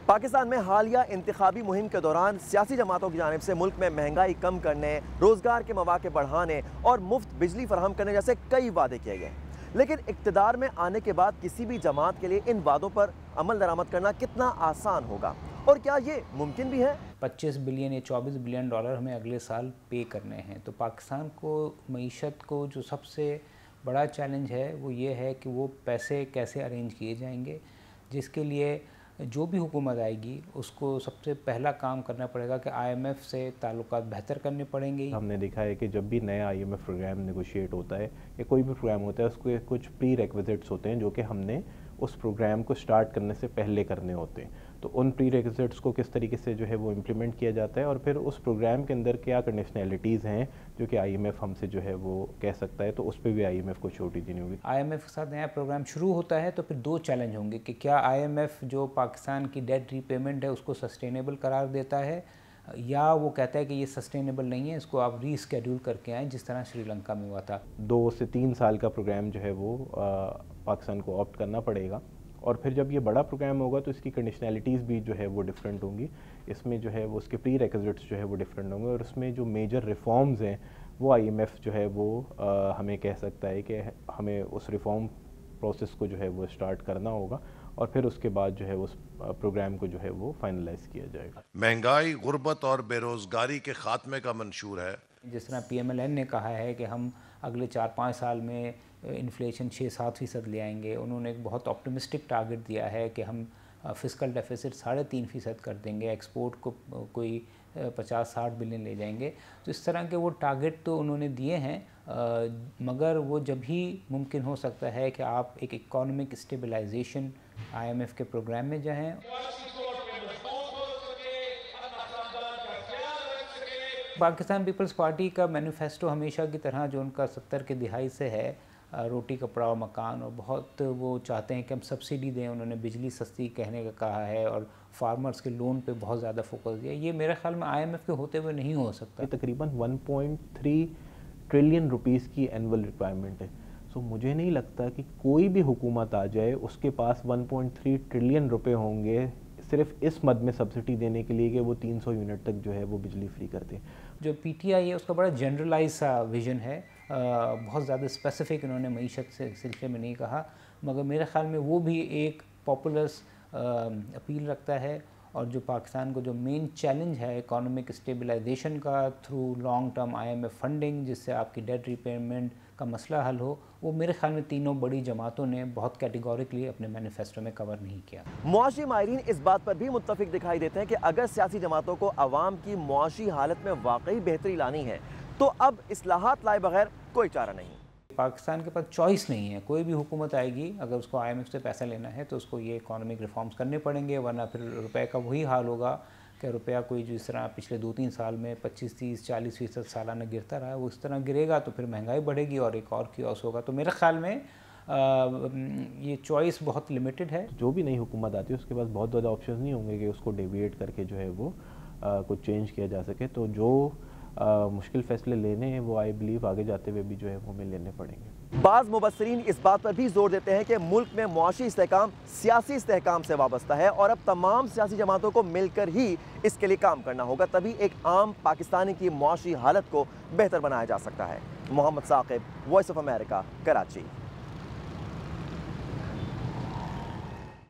पाकिस्तान में हालिया इंतखाबी मुहिम के दौरान सियासी जमातों की जानिब से मुल्क में महंगाई कम करने, रोजगार के मौके बढ़ाने और मुफ्त बिजली फराहम करने जैसे कई वादे किए गए। लेकिन इक़्तिदार में आने के बाद किसी भी जमात के लिए इन वादों पर अमल दरामद करना कितना आसान होगा और क्या ये मुमकिन भी है? 25 बिलियन या 24 बिलियन डॉलर हमें अगले साल पे करने हैं। तो पाकिस्तान को मईशत को जो सबसे बड़ा चैलेंज है वो ये है कि वो पैसे कैसे अरेंज किए जाएंगे, जिसके लिए जो भी हुकूमत आएगी उसको सबसे पहला काम करना पड़ेगा कि IMF से ताल्लुकात बेहतर करने पड़ेंगे। हमने देखा है कि जब भी नया IMF प्रोग्राम नेगोशिएट होता है या कोई भी प्रोग्राम होता है, उसके कुछ प्री रेक्विजिट्स होते हैं जो कि हमने उस प्रोग्राम को स्टार्ट करने से पहले करने होते हैं। तो उन प्री रेक्विजिट्स को किस तरीके से जो है वो इम्प्लीमेंट किया जाता है और फिर उस प्रोग्राम के अंदर क्या कंडीशनैलिटीज़ हैं जो कि IMF हमसे जो है वो कह सकता है, तो उस पर भी IMF को छूट देनी होगी। IMF के साथ नया प्रोग्राम शुरू होता है तो फिर दो चैलेंज होंगे कि क्या IMF जो पाकिस्तान की डेट रीपेमेंट है उसको सस्टेनेबल करार देता है या वो कहता है कि ये सस्टेनेबल नहीं है, इसको आप रीस्केड्यूल करके आएँ जिस तरह श्रीलंका में हुआ था। 2 से 3 साल का प्रोग्राम जो है वो पाकिस्तान को ऑप्ट करना पड़ेगा और फिर जब ये बड़ा प्रोग्राम होगा तो इसकी कंडीशनैलिटीज़ भी जो है वो डिफरेंट होंगी। इसमें जो है वो उसके प्री रेक्विजिट्स जो है वो डिफरेंट होंगे और उसमें जो मेजर रिफॉर्म्स हैं वो IMF जो है वो हमें कह सकता है कि हमें उस रिफॉर्म प्रोसेस को जो है वो स्टार्ट करना होगा और फिर उसके बाद जो है उस प्रोग्राम को जो है वो फाइनलाइज किया जाएगा। महंगाई, गुर्बत और बेरोजगारी के खात्मे का मंशूर है। जिस तरह PMLN ने कहा है कि हम अगले 4-5 साल में इन्फ्लेशन 6-7% ले आएंगे। उन्होंने एक बहुत ऑप्टिमिस्टिक टारगेट दिया है कि हम फिस्कल डेफिसिट 3.5% कर देंगे, एक्सपोर्ट को कोई 50-60 बिलियन ले जाएंगे। तो इस तरह के वो टारगेट तो उन्होंने दिए हैं, मगर वो जब ही मुमकिन हो सकता है कि आप एक इकोनॉमिक स्टेबलाइजेशन IMF के प्रोग्राम में जाएँ। पाकिस्तान पीपल्स पार्टी का मैनिफेस्टो हमेशा की तरह जो उनका 70 की दिहाई से है, रोटी कपड़ा और मकान, और बहुत वो चाहते हैं कि हम सब्सिडी दें। उन्होंने बिजली सस्ती कहने का कहा है और फार्मर्स के लोन पे बहुत ज़्यादा फोकस दिया। ये मेरे ख्याल में IMF के होते हुए नहीं हो सकता। तकरीबन 1.3 ट्रिलियन रुपीज़ की एनुअल रिक्वायरमेंट है। सो मुझे नहीं लगता कि कोई भी हुकूमत आ जाए उसके पास 1.3 ट्रिलियन रुपए होंगे सिर्फ इस मद में सब्सिडी देने के लिए कि वो 300 यूनिट तक जो है वो बिजली फ्री कर दें। जो PTI है उसका बड़ा जनरलाइज सा विज़न है, बहुत ज़्यादा स्पेसिफिक इन्होंने मईशत से सिलसिले में नहीं कहा, मगर मेरे ख़्याल में वो भी एक पॉपुलस अपील रखता है। और जो पाकिस्तान को जो मेन चैलेंज है इकोनॉमिक स्टेबलाइजेशन का through long term IMF funding, जिससे आपकी डेट रीपेमेंट का मसला हल हो, वो मेरे ख्याल में तीनों बड़ी जमातों ने बहुत कैटेगोरिकली अपने मैनिफेस्टो में कवर नहीं किया। मुआशी माहिरीन इस बात पर भी मुत्तफिक दिखाई देते हैं कि अगर सियासी जमातों को अवाम की मुआशी हालत में वाकई बेहतरी लानी है तो अब इस्लाहात लाए बगैर कोई चारा नहीं। पाकिस्तान के पास चॉइस नहीं है। कोई भी हुकूमत आएगी, अगर उसको IMF से पैसा लेना है तो उसको ये इकोनॉमिक रिफॉर्म्स करने पड़ेंगे, वरना फिर रुपए का वही हाल होगा कि रुपया कोई जिस तरह पिछले 2-3 साल में 25-30-40% सालाना गिरता रहा है, वो इस तरह गिरेगा तो फिर महंगाई बढ़ेगी और एक और कियोस होगा। तो मेरे ख्याल में ये चॉइस बहुत लिमिटेड है। जो भी नई हुकूमत आती है उसके पास बहुत ज़्यादा ऑप्शन नहीं होंगे कि उसको डेविएट करके जो है वो कुछ चेंज किया जा सके। तो जो मुश्किल फैसले लेने हैं वो आई बिलीव आगे जाते हुए भी जो है वो हमें लेने पड़ेंगे। बाज़ मुबस्सिरीन इस बात पर भी जोर देते हैं कि मुल्क में मुआशी इस्तेहकाम सियासी इस्तेहकाम से वाबस्ता है और अब तमाम सियासी जमातों को मिलकर ही इसके लिए काम करना होगा, तभी एक आम पाकिस्तानी की मुआशी हालत को बेहतर बनाया जा सकता है। Mohammad Saqib, Voice of America, Karachi.